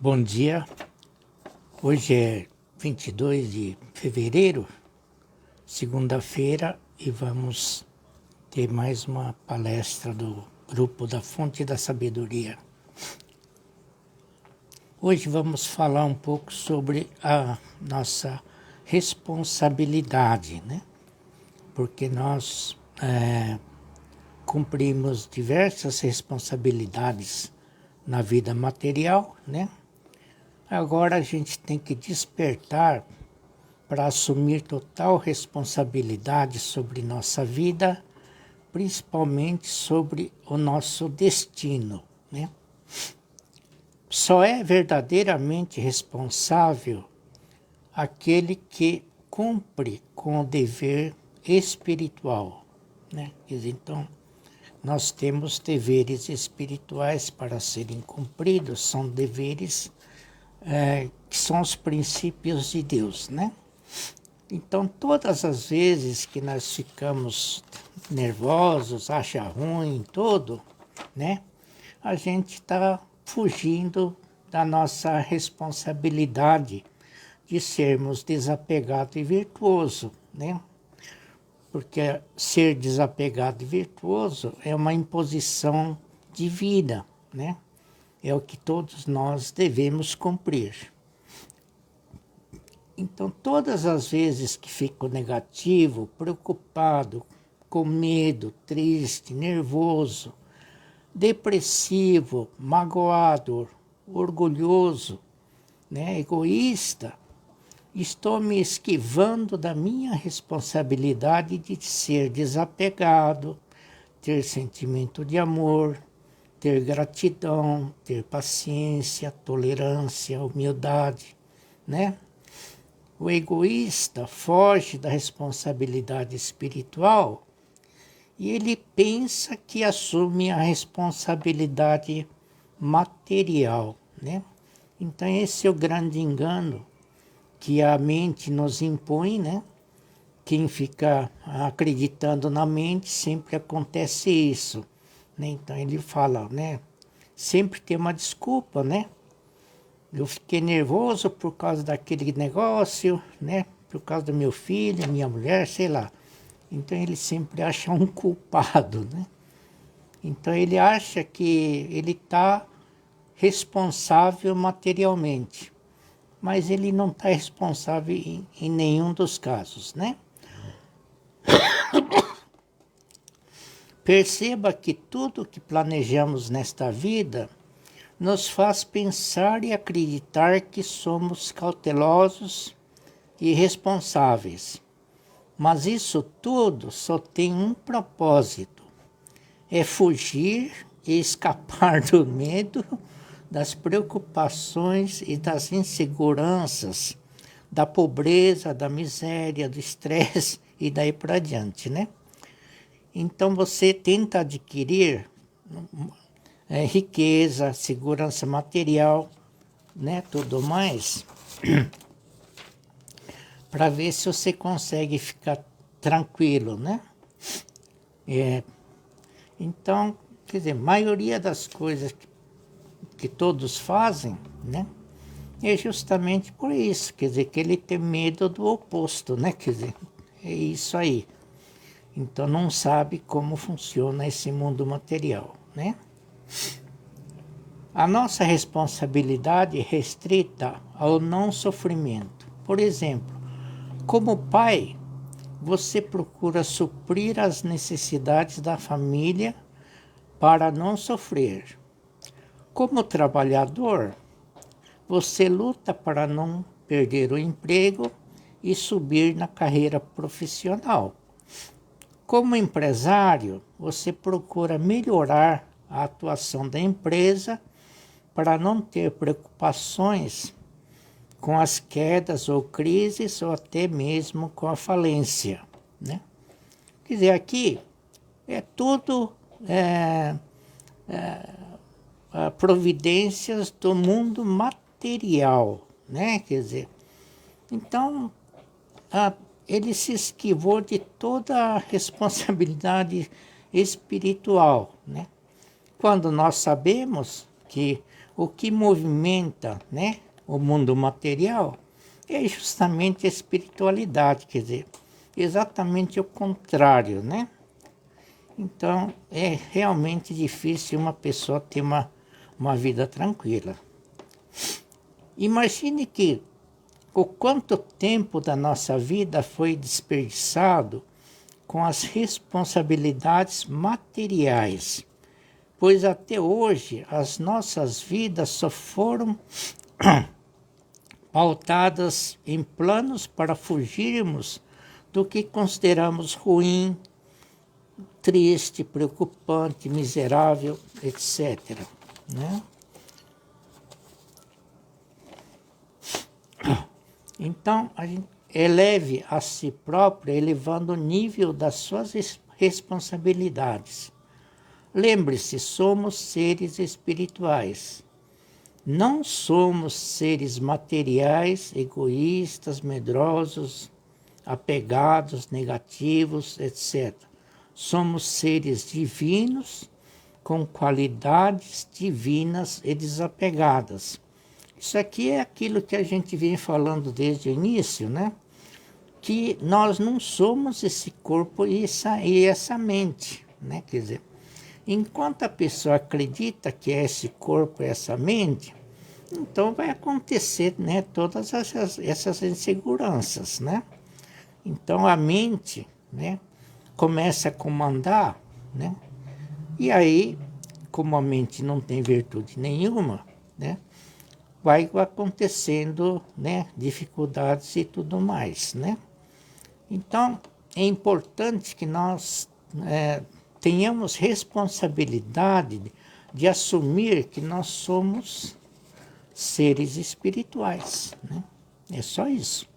Bom dia, hoje é 22 de fevereiro, segunda-feira, e vamos ter mais uma palestra do grupo da Fonte da Sabedoria. Hoje vamos falar um pouco sobre a nossa responsabilidade, né? Porque nós cumprimos diversas responsabilidades na vida material, né? Agora a gente tem que despertar para assumir total responsabilidade sobre nossa vida, principalmente sobre o nosso destino, né? Só é verdadeiramente responsável aquele que cumpre com o dever espiritual, né? Então, nós temos deveres espirituais para serem cumpridos, são deveres que são os princípios de Deus, né? Então, todas as vezes que nós ficamos nervosos, acha ruim, tudo, né? A gente está fugindo da nossa responsabilidade de sermos desapegado e virtuoso, né? Porque ser desapegado e virtuoso é uma imposição divina, né? É o que todos nós devemos cumprir. Então, todas as vezes que fico negativo, preocupado, com medo, triste, nervoso, depressivo, magoado, orgulhoso, né, egoísta, estou me esquivando da minha responsabilidade de ser desapegado, ter sentimento de amor, ter gratidão, ter paciência, tolerância, humildade, né? O egoísta foge da responsabilidade espiritual e ele pensa que assume a responsabilidade material, né? Então esse é o grande engano que a mente nos impõe, né? Quem fica acreditando na mente, sempre acontece isso, né? Então ele fala, né? Sempre tem uma desculpa, né? Eu fiquei nervoso por causa daquele negócio, né? Por causa do meu filho, minha mulher, sei lá. Então ele sempre acha um culpado, né? Então ele acha que ele está responsável materialmente, mas ele não está responsável em nenhum dos casos, né? Perceba que tudo que planejamos nesta vida nos faz pensar e acreditar que somos cautelosos e responsáveis. Mas isso tudo só tem um propósito: é fugir e escapar do medo, das preocupações e das inseguranças, da pobreza, da miséria, do estresse e daí para diante, né? Então você tenta adquirir riqueza, segurança material, né, tudo mais, para ver se você consegue ficar tranquilo, né? Então, quer dizer, a maioria das coisas que todos fazem, né, é justamente por isso, quer dizer, que ele tem medo do oposto, né? Quer dizer, é isso aí. Então não sabe como funciona esse mundo material, né? A nossa responsabilidade é restrita ao não sofrimento. Por exemplo, como pai, você procura suprir as necessidades da família para não sofrer. Como trabalhador, você luta para não perder o emprego e subir na carreira profissional. Como empresário, você procura melhorar a atuação da empresa para não ter preocupações com as quedas ou crises ou até mesmo com a falência, né? Quer dizer, aqui é tudo providências do mundo material, né? Quer dizer, então ele se esquivou de toda a responsabilidade espiritual, né? Quando nós sabemos que o que movimenta, né, o mundo material é justamente a espiritualidade, quer dizer, exatamente o contrário, né? Então, é realmente difícil uma pessoa ter uma vida tranquila. Imagine que o quanto tempo da nossa vida foi desperdiçado com as responsabilidades materiais, pois até hoje as nossas vidas só foram pautadas em planos para fugirmos do que consideramos ruim, triste, preocupante, miserável, etc. Né? Então, a gente eleve a si próprio, elevando o nível das suas responsabilidades. Lembre-se, somos seres espirituais. Não somos seres materiais, egoístas, medrosos, apegados, negativos, etc. Somos seres divinos, com qualidades divinas e desapegadas. Isso aqui é aquilo que a gente vem falando desde o início, né? Que nós não somos esse corpo e essa mente, né? Quer dizer, enquanto a pessoa acredita que é esse corpo e essa mente, então vai acontecer, né, todas essas inseguranças, né? Então a mente, né, começa a comandar, né? E aí, como a mente não tem virtude nenhuma, né, vai acontecendo, né, dificuldades e tudo mais, né? Então, é importante que nós tenhamos responsabilidade de assumir que nós somos seres espirituais, né? É só isso.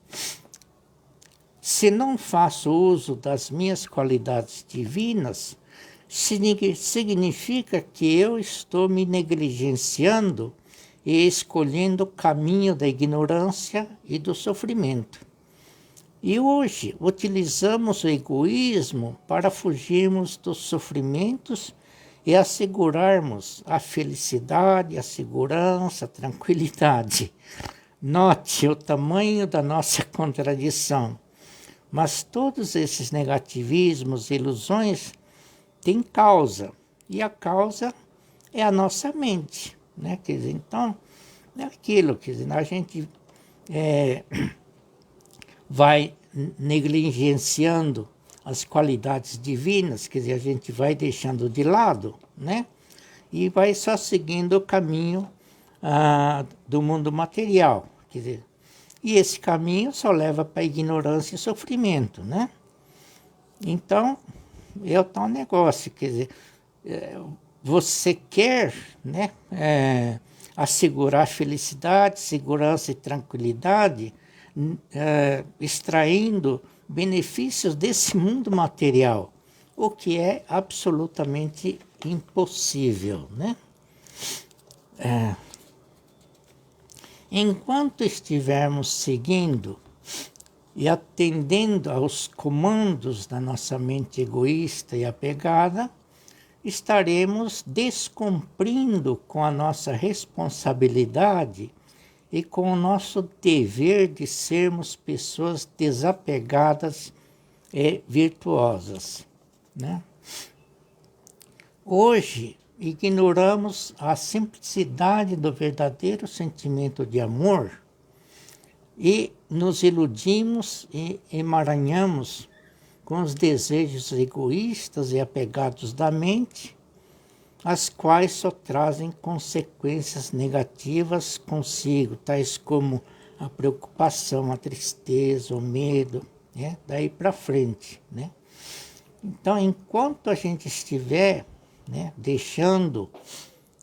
Se não faço uso das minhas qualidades divinas, significa que eu estou me negligenciando e escolhendo o caminho da ignorância e do sofrimento. E hoje utilizamos o egoísmo para fugirmos dos sofrimentos e assegurarmos a felicidade, a segurança, a tranquilidade. Note o tamanho da nossa contradição. Mas todos esses negativismos e ilusões têm causa. E a causa é a nossa mente, né? Quer dizer, então, é aquilo, quer dizer, a gente vai negligenciando as qualidades divinas, quer dizer, a gente vai deixando de lado, né? E vai só seguindo o caminho do mundo material, quer dizer, e esse caminho só leva para ignorância e sofrimento, né? Então, é o tal negócio, quer dizer, você quer, né, assegurar felicidade, segurança e tranquilidade, extraindo benefícios desse mundo material, o que é absolutamente impossível, né? Enquanto estivermos seguindo e atendendo aos comandos da nossa mente egoísta e apegada, estaremos descumprindo com a nossa responsabilidade e com o nosso dever de sermos pessoas desapegadas e virtuosas, né? Hoje, ignoramos a simplicidade do verdadeiro sentimento de amor e nos iludimos e emaranhamos com os desejos egoístas e apegados da mente, as quais só trazem consequências negativas consigo, tais como a preocupação, a tristeza, o medo, né? Daí para frente, né? Então, enquanto a gente estiver, né, deixando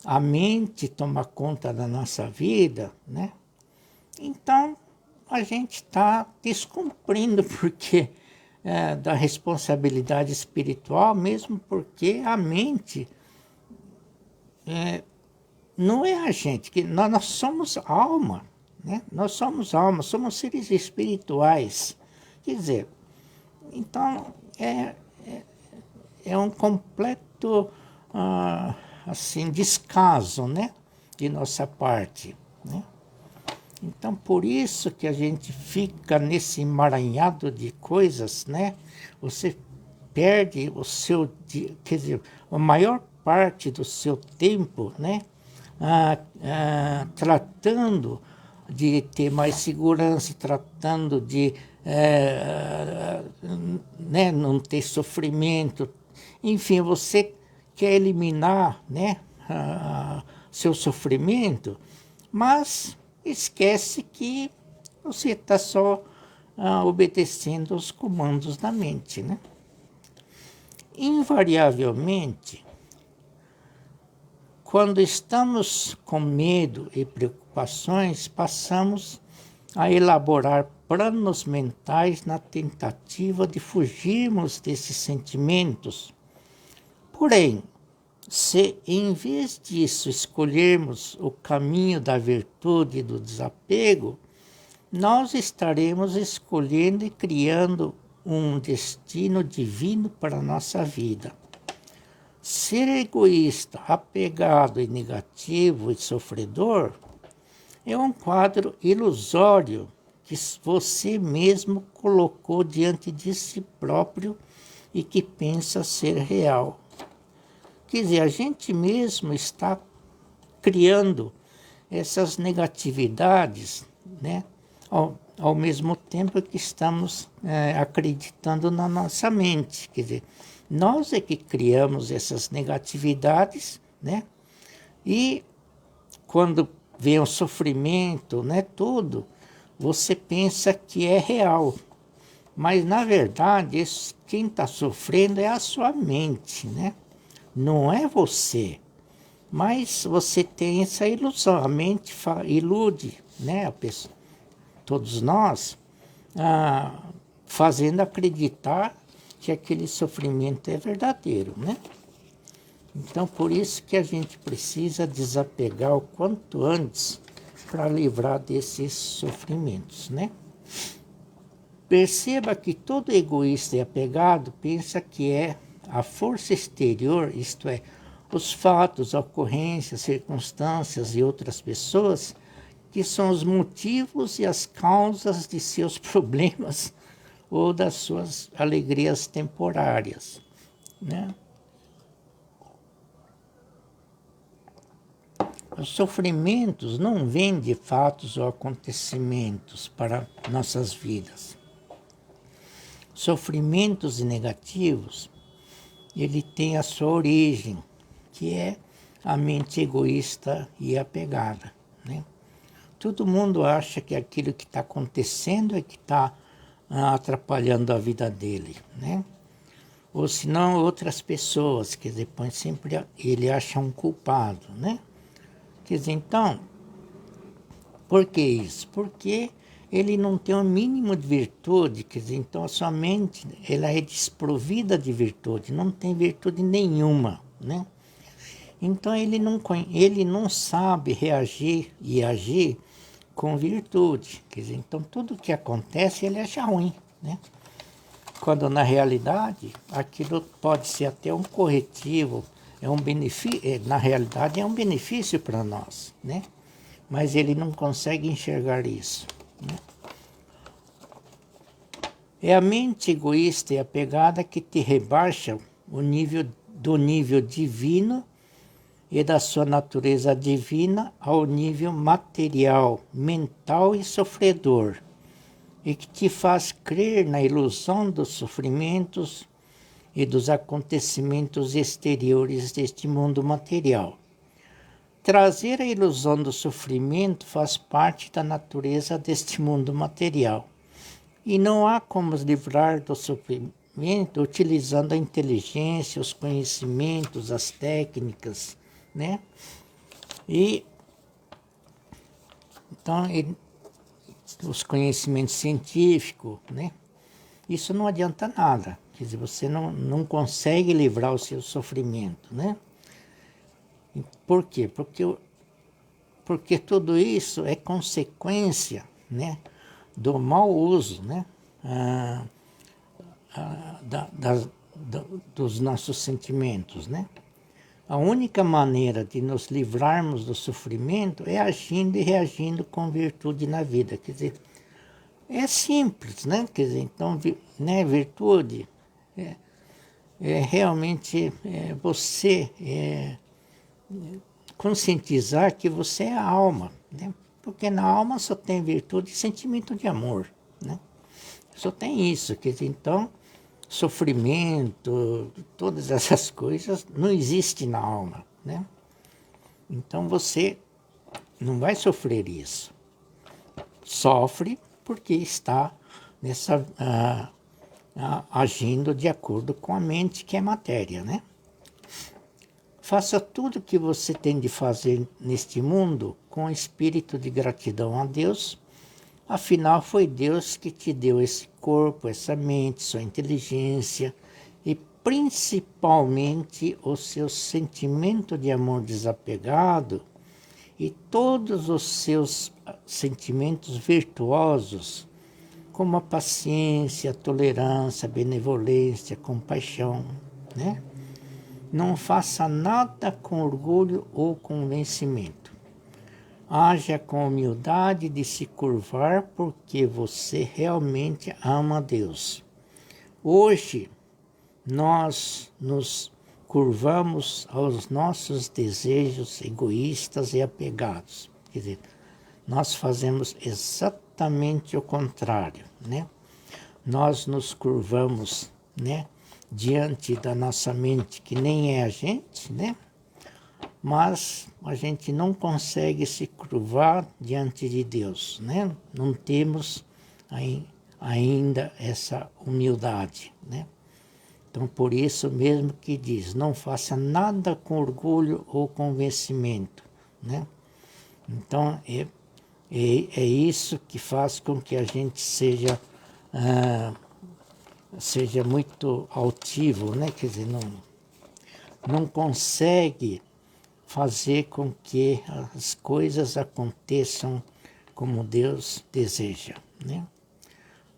a mente tomar conta da nossa vida, né, então a gente está descumprindo porque da responsabilidade espiritual, mesmo porque a mente não é a gente, que nós somos alma, né? Nós somos alma, somos seres espirituais. Quer dizer, então é um completo assim, descaso, né, de nossa parte, né? Então, por isso que a gente fica nesse emaranhado de coisas, né? Você perde o seu, quer dizer, a maior parte do seu tempo, né? Tratando de ter mais segurança, tratando de né, não ter sofrimento. Enfim, você quer eliminar, né, seu sofrimento, mas esquece que você está só obedecendo os comandos da mente, né? Invariavelmente, quando estamos com medo e preocupações, passamos a elaborar planos mentais na tentativa de fugirmos desses sentimentos. Porém, se em vez disso escolhermos o caminho da virtude e do desapego, nós estaremos escolhendo e criando um destino divino para a nossa vida. Ser egoísta, apegado e negativo e sofredor é um quadro ilusório que você mesmo colocou diante de si próprio e que pensa ser real. Quer dizer, a gente mesmo está criando essas negatividades, né? Ao mesmo tempo que estamos acreditando na nossa mente. Quer dizer, nós é que criamos essas negatividades, né? E quando vem o sofrimento, né, tudo, você pensa que é real. Mas, na verdade, quem está sofrendo é a sua mente, né? Não é você. Mas você tem essa ilusão, a mente ilude, né, a pessoa, todos nós, fazendo acreditar que aquele sofrimento é verdadeiro, né? Então, por isso que a gente precisa desapegar o quanto antes para livrar desses sofrimentos, né? Perceba que todo egoísta e apegado pensa que é a força exterior, isto é, os fatos, ocorrências, circunstâncias e outras pessoas, que são os motivos e as causas de seus problemas ou das suas alegrias temporárias, né? Os sofrimentos não vêm de fatos ou acontecimentos para nossas vidas. Sofrimentos negativos, ele tem a sua origem, que é a mente egoísta e apegada, né? Todo mundo acha que aquilo que está acontecendo é que está atrapalhando a vida dele, né? Ou se não, outras pessoas, quer dizer, sempre ele acha um culpado, né? Quer dizer, então, por que isso? Porque ele não tem o mínimo de virtude, quer dizer, então a sua mente, ela é desprovida de virtude, não tem virtude nenhuma, né? Então ele não sabe reagir e agir com virtude, quer dizer, então tudo que acontece ele acha ruim, né? Quando na realidade aquilo pode ser até um corretivo, é um benefício, na realidade é um benefício para nós, né? Mas ele não consegue enxergar isso, né? É a mente egoísta e apegada que te rebaixa do nível divino e da sua natureza divina ao nível material, mental e sofredor, e que te faz crer na ilusão dos sofrimentos e dos acontecimentos exteriores deste mundo material. Trazer a ilusão do sofrimento faz parte da natureza deste mundo material. E não há como livrar do sofrimento utilizando a inteligência, os conhecimentos, as técnicas, né? E então os conhecimentos científicos, né? Isso não adianta nada. Quer dizer, você não consegue livrar o seu sofrimento, né? Por quê? Porque tudo isso é consequência, né, do mau uso, né, dos nossos sentimentos, né? a única maneira de nos livrarmos do sofrimento é agindo e reagindo com virtude na vida. Quer dizer, é simples, né? Quer dizer, então, né, virtude é realmente você conscientizar que você é a alma, né? Porque na alma só tem virtude e sentimento de amor, né? Só tem isso, quer dizer, então, sofrimento, todas essas coisas não existem na alma, né? Então você não vai sofrer isso. Sofre porque está nessa agindo de acordo com a mente, que é matéria, né? Faça tudo o que você tem de fazer neste mundo com espírito de gratidão a Deus. Afinal, foi Deus que te deu esse corpo, essa mente, sua inteligência e principalmente o seu sentimento de amor desapegado e todos os seus sentimentos virtuosos, como a paciência, a tolerância, a benevolência, a compaixão, né? Não faça nada com orgulho ou convencimento. Haja com humildade de se curvar porque você realmente ama a Deus. Hoje, nós nos curvamos aos nossos desejos egoístas e apegados. Quer dizer, nós fazemos exatamente o contrário, né? Nós nos curvamos, né, diante da nossa mente, que nem é a gente, né? Mas a gente não consegue se curvar diante de Deus, né? Não temos ainda essa humildade, né? Então, por isso mesmo que diz, não faça nada com orgulho ou convencimento, né? Então, é isso que faz com que a gente seja muito altivo, né? Quer dizer, não consegue fazer com que as coisas aconteçam como Deus deseja, né?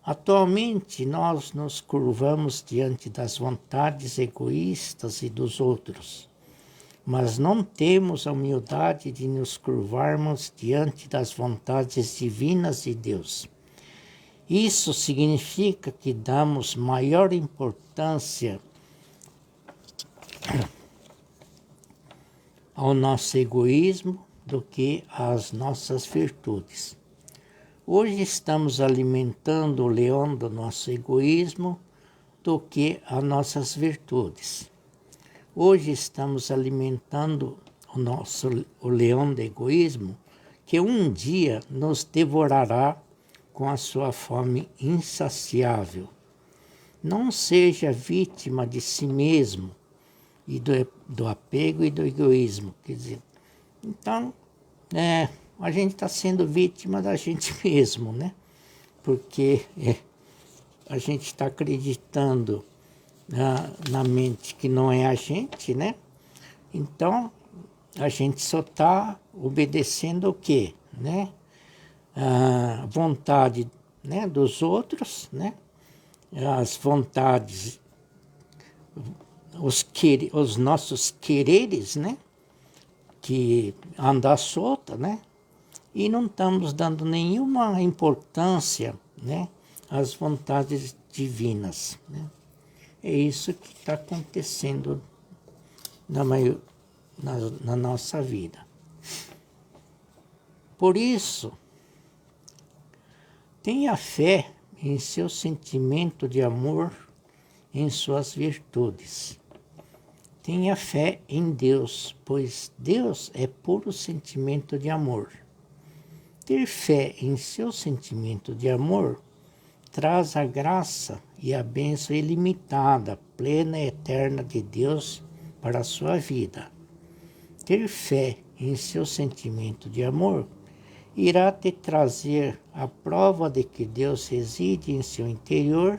Atualmente, nós nos curvamos diante das vontades egoístas e dos outros, mas não temos a humildade de nos curvarmos diante das vontades divinas de Deus. Isso significa que damos maior importância ao nosso egoísmo do que às nossas virtudes. Hoje estamos alimentando o leão do nosso egoísmo do que as nossas virtudes. Hoje estamos alimentando o leão do egoísmo que um dia nos devorará com a sua fome insaciável. Não seja vítima de si mesmo e do apego e do egoísmo. Quer dizer, então, a gente está sendo vítima da gente mesmo, né? Porque a gente está acreditando na mente que não é a gente, né? Então, a gente só está obedecendo o quê, né? A vontade, né, dos outros, né? As vontades, os nossos quereres, né? Que anda solta, né? E não estamos dando nenhuma importância, né, às vontades divinas, né? É isso que está acontecendo na nossa vida. Por isso, tenha fé em seu sentimento de amor, em suas virtudes. Tenha fé em Deus, pois Deus é puro sentimento de amor. Ter fé em seu sentimento de amor traz a graça e a bênção ilimitada, plena e eterna de Deus para a sua vida. Ter fé em seu sentimento de amor irá te trazer a prova de que Deus reside em seu interior,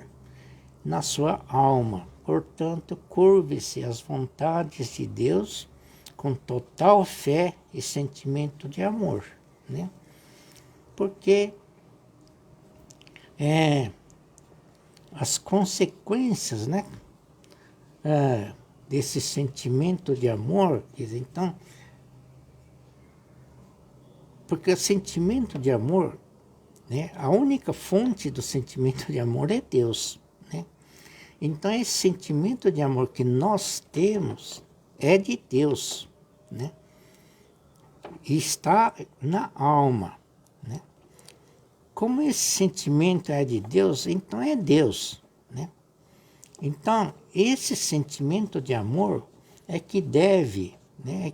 na sua alma. Portanto, curve-se às vontades de Deus com total fé e sentimento de amor, né? Porque as consequências, né, desse sentimento de amor, quer dizer, então, porque o sentimento de amor, né, a única fonte do sentimento de amor é Deus, né? Então esse sentimento de amor que nós temos é de Deus, né? E está na alma, né? Como esse sentimento é de Deus, então é Deus, né? Então, esse sentimento de amor é que deve, né,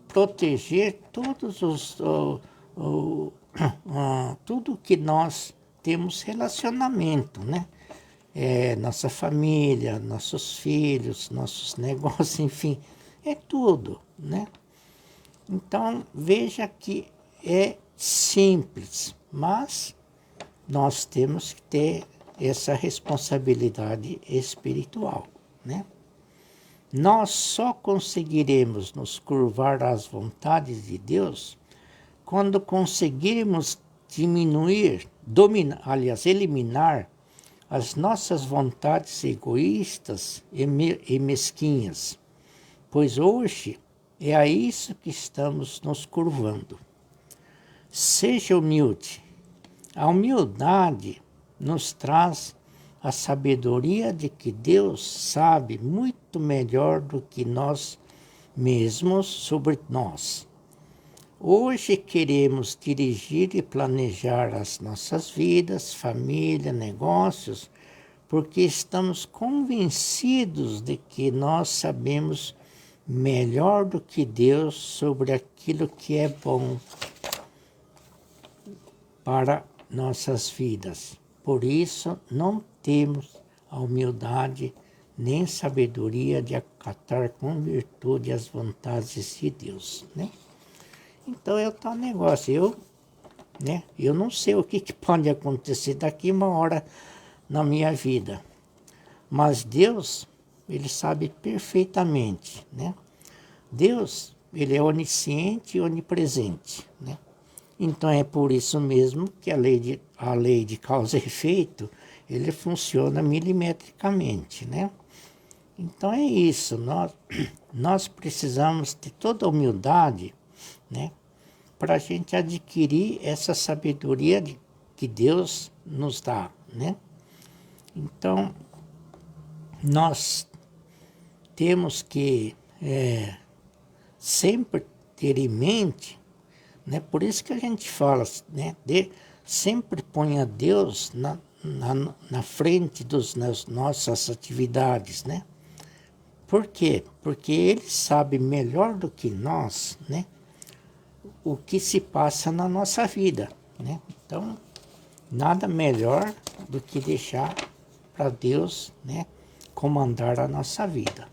proteger todos tudo que nós temos relacionamento, né? Nossa família, nossos filhos, nossos negócios, enfim, é tudo, né? Então, veja que é simples, mas nós temos que ter essa responsabilidade espiritual, né? Nós só conseguiremos nos curvar às vontades de Deus quando conseguirmos eliminar as nossas vontades egoístas e mesquinhas, pois hoje é a isso que estamos nos curvando. Seja humilde. A humildade nos traz a sabedoria de que Deus sabe muito melhor do que nós mesmos sobre nós. Hoje queremos dirigir e planejar as nossas vidas, família, negócios, porque estamos convencidos de que nós sabemos melhor do que Deus sobre aquilo que é bom para nossas vidas. Por isso, não temos a humildade nem sabedoria de acatar com virtude as vontades de Deus, né? Então é o tal negócio, eu não sei o que pode acontecer daqui uma hora na minha vida, mas Deus, Ele sabe perfeitamente, né? Deus, Ele é onisciente e onipresente, né? Então é por isso mesmo que a lei de causa e efeito, ele funciona milimetricamente, né? Então é isso, nós precisamos de toda a humildade, né? Para a gente adquirir essa sabedoria que Deus nos dá, né? Então, nós temos que sempre ter em mente, né? Por isso que a gente fala, né? Sempre ponha Deus na frente das nossas atividades, né? Por quê? Porque Ele sabe melhor do que nós, né? O que se passa na nossa vida, né? Então, nada melhor do que deixar para Deus, né, comandar a nossa vida.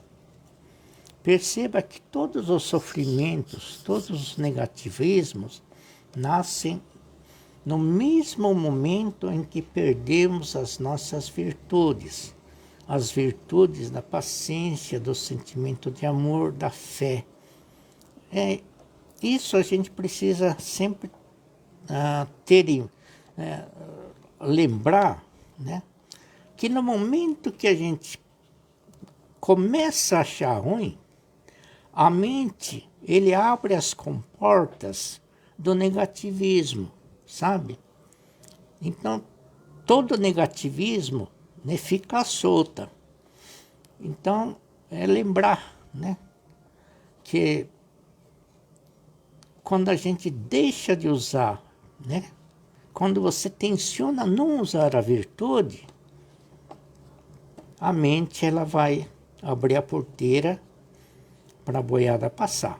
Perceba que todos os sofrimentos, todos os negativismos nascem no mesmo momento em que perdemos as nossas virtudes, as virtudes da paciência, do sentimento de amor, da fé. Isso a gente precisa sempre lembrar, né, que no momento que a gente começa a achar ruim, a mente, ele abre as comportas do negativismo, sabe? Então, todo negativismo, né, fica solta. Então, é lembrar, né, que quando a gente deixa de usar, né, quando você tenciona não usar a virtude, a mente ela vai abrir a porteira para a boiada passar,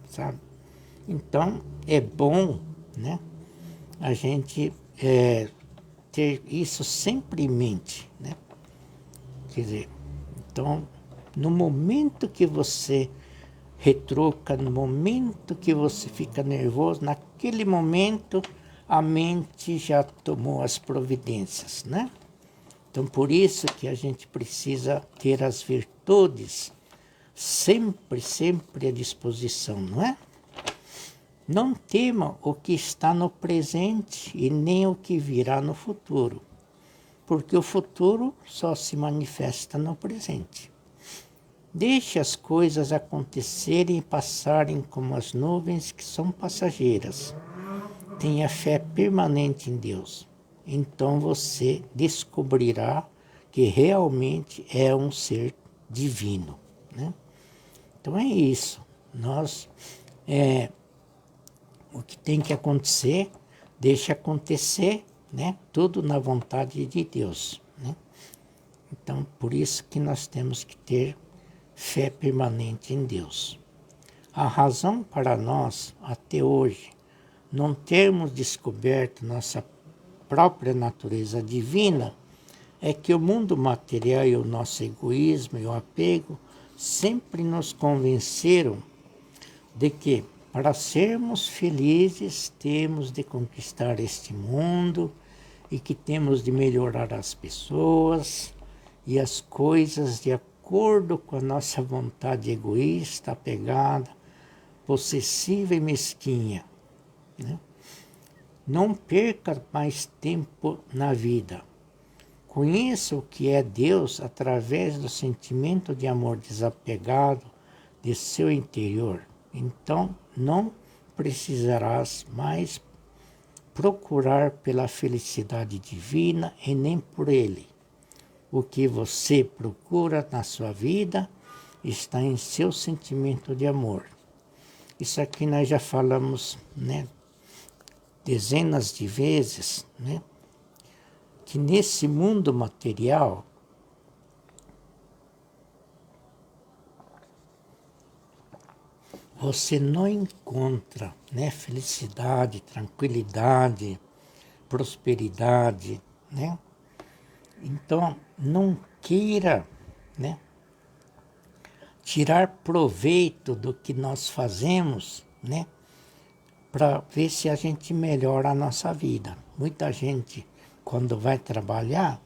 sabe? Então, é bom, né, a gente ter isso sempre em mente, né? Quer dizer, então, no momento que você retruca, no momento que você fica nervoso, naquele momento a mente já tomou as providências, né? Então, por isso que a gente precisa ter as virtudes sempre, sempre à disposição, não é? Não tema o que está no presente e nem o que virá no futuro, porque o futuro só se manifesta no presente. Deixe as coisas acontecerem e passarem como as nuvens que são passageiras. Tenha fé permanente em Deus. Então você descobrirá que realmente é um ser divino, né? Então é isso. O que tem que acontecer, deixa acontecer, né? Tudo na vontade de Deus, né? Então, por isso que nós temos que ter fé permanente em Deus. A razão para nós, até hoje, não termos descoberto nossa própria natureza divina é que o mundo material e o nosso egoísmo e o apego sempre nos convenceram de que, para sermos felizes, temos de conquistar este mundo e que temos de melhorar as pessoas e as coisas de acordo com a nossa vontade egoísta, apegada, possessiva e mesquinha, né? Não perca mais tempo na vida. Conheça o que é Deus através do sentimento de amor desapegado de seu interior. Então, não precisarás mais procurar pela felicidade divina e nem por ele. O que você procura na sua vida está em seu sentimento de amor. Isso aqui nós já falamos, né, dezenas de vezes, né, que nesse mundo material você não encontra, né, felicidade, tranquilidade, prosperidade, né? Então, não queira, né, tirar proveito do que nós fazemos, né, para ver se a gente melhora a nossa vida. Muita gente, quando vai trabalhar,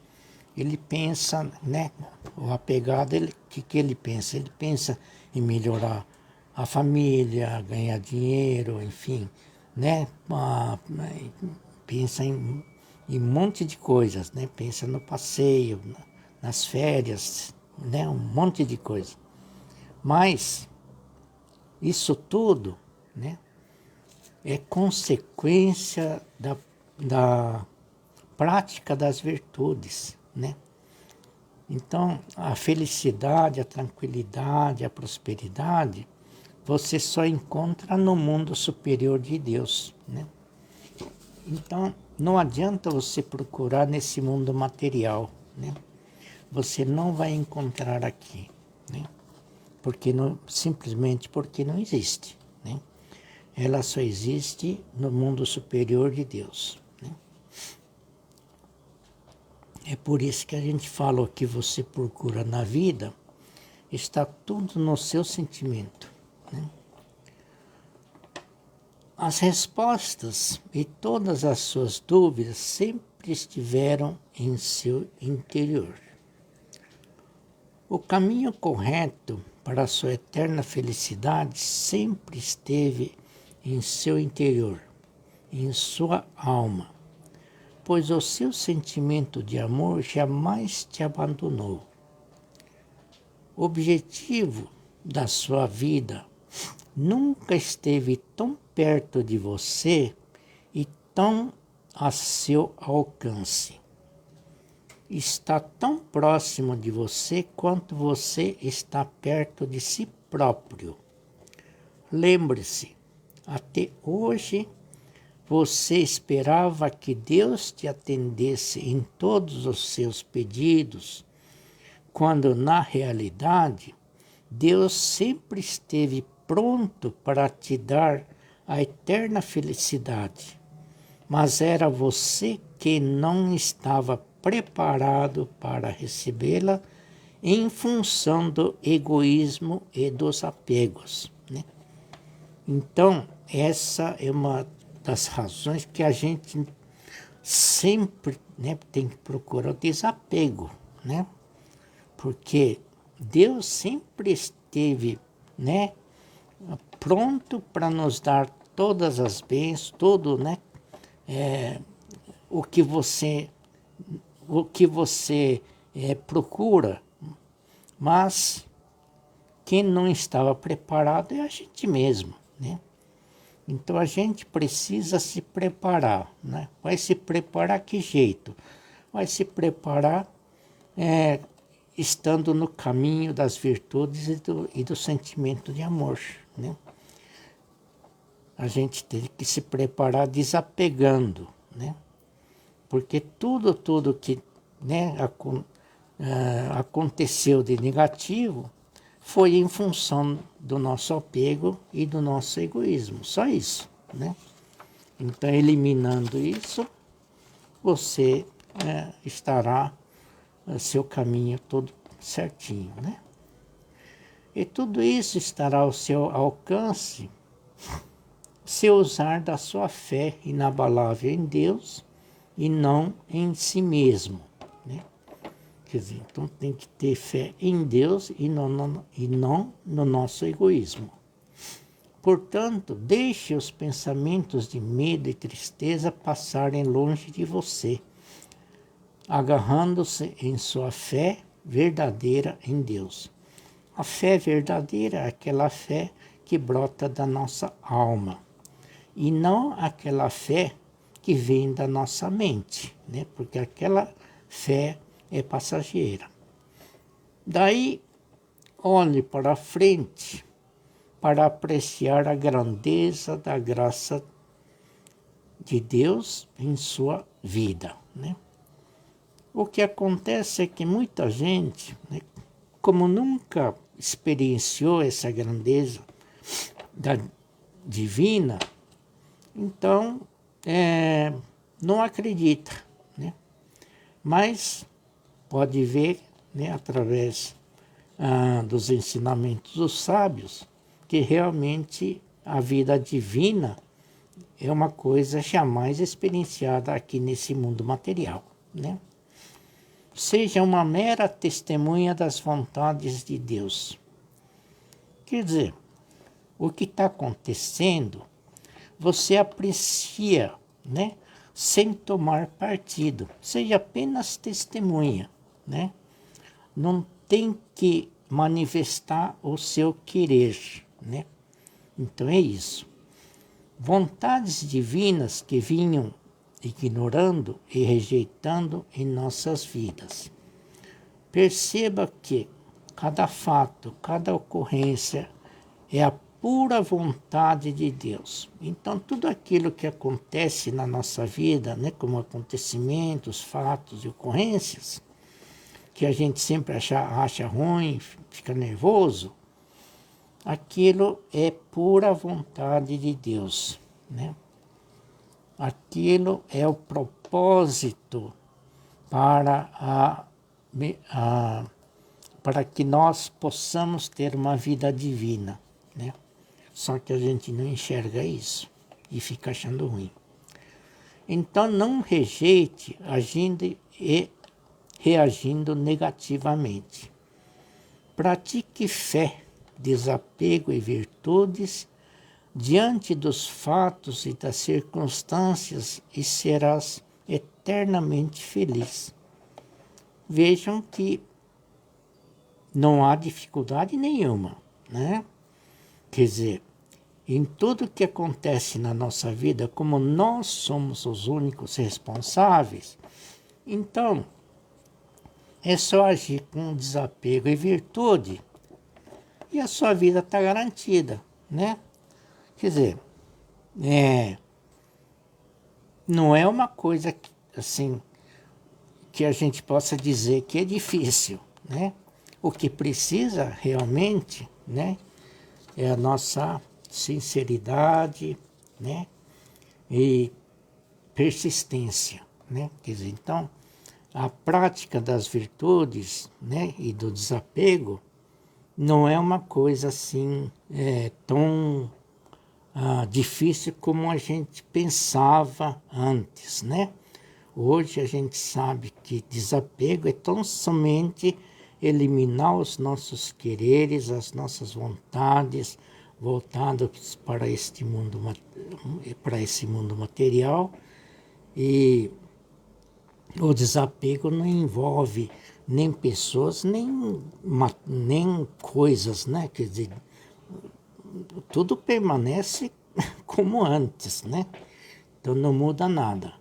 ele pensa, né, o apegado, que ele pensa? Ele pensa em melhorar a família, ganhar dinheiro, enfim, né, pensa em um monte de coisas, né, pensa no passeio, nas férias, né, um monte de coisa. Mas isso tudo, né, é consequência da prática das virtudes, né? Então, a felicidade, a tranquilidade, a prosperidade, você só encontra no mundo superior de Deus, né? Então, não adianta você procurar nesse mundo material, né? Você não vai encontrar aqui, né? Simplesmente porque não existe, né? Ela só existe no mundo superior de Deus, né? É por isso que a gente fala o que você procura na vida, está tudo no seu sentimento, né? As respostas e todas as suas dúvidas sempre estiveram em seu interior. O caminho correto para a sua eterna felicidade sempre esteve em seu interior, em sua alma, pois o seu sentimento de amor jamais te abandonou. O objetivo da sua vida nunca esteve tão perto de você e tão a seu alcance. Está tão próximo de você quanto você está perto de si próprio. Lembre-se, até hoje você esperava que Deus te atendesse em todos os seus pedidos, quando na realidade Deus sempre esteve pronto para te dar a eterna felicidade, mas era você que não estava preparado para recebê-la em função do egoísmo e dos apegos, né? Então, essa é uma das razões que a gente sempre, né, tem que procurar o desapego, né? Porque Deus sempre esteve, né, pronto para nos dar todas as bênçãos, tudo, né, o que você o que você procura, mas quem não estava preparado é a gente mesmo, né? Então a gente precisa se preparar, né? Vai se preparar que jeito? Vai se preparar estando no caminho das virtudes e do sentimento de amor, né? A gente tem que se preparar desapegando, né? Porque tudo que, né, aconteceu de negativo foi em função do nosso apego e do nosso egoísmo, só isso, né? Então, eliminando isso, você estará seu caminho todo certinho, né? E tudo isso estará ao seu alcance se usar da sua fé inabalável em Deus e não em si mesmo, né? Quer dizer, então tem que ter fé em Deus e não no nosso egoísmo. Portanto, deixe os pensamentos de medo e tristeza passarem longe de você, agarrando-se em sua fé verdadeira em Deus. A fé verdadeira é aquela fé que brota da nossa alma, e não aquela fé que vem da nossa mente, né? Porque aquela fé é passageira. Daí, olhe para frente para apreciar a grandeza da graça de Deus em sua vida, né? O que acontece é que muita gente, né, como nunca experienciou essa grandeza da divina, então não acredita, né? Mas pode ver, né, através dos ensinamentos dos sábios, que realmente a vida divina é uma coisa jamais experienciada aqui nesse mundo material, né? Seja uma mera testemunha das vontades de Deus. Quer dizer, o que está acontecendo, você aprecia, né, sem tomar partido. Seja apenas testemunha, né? Não tem que manifestar o seu querer, né? Então é isso. Vontades divinas que vinham ignorando e rejeitando em nossas vidas. Perceba que cada fato, cada ocorrência é a pura vontade de Deus. Então, tudo aquilo que acontece na nossa vida, né, como acontecimentos, fatos e ocorrências, que a gente sempre acha ruim, fica nervoso, aquilo é pura vontade de Deus, né? Aquilo é o propósito para para que nós possamos ter uma vida divina, né? Só que a gente não enxerga isso e fica achando ruim. Então não rejeite agindo e reagindo negativamente. Pratique fé, desapego e virtudes diante dos fatos e das circunstâncias e serás eternamente feliz. Vejam que não há dificuldade nenhuma, né? Quer dizer, em tudo que acontece na nossa vida, como nós somos os únicos responsáveis, então é só agir com desapego e virtude e a sua vida está garantida, né? Quer dizer, não é uma coisa assim que a gente possa dizer que é difícil, né? O que precisa realmente, né, é a nossa sinceridade, né, e persistência, né? Quer dizer, então, a prática das virtudes, né, e do desapego não é uma coisa assim tão difícil como a gente pensava antes, né? Hoje a gente sabe que desapego é tão somente eliminar os nossos quereres, as nossas vontades, voltados para esse mundo material e O desapego não envolve nem pessoas, nem coisas, né? Quer dizer, tudo permanece como antes, né? Então não muda nada.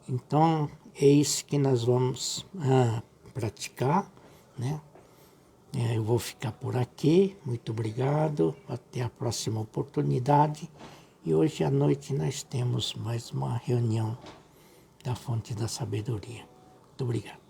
Então é isso que nós vamos praticar, né? Eu vou ficar por aqui, muito obrigado, até a próxima oportunidade. E hoje à noite nós temos mais uma reunião da Fonte da Sabedoria. Muito obrigado.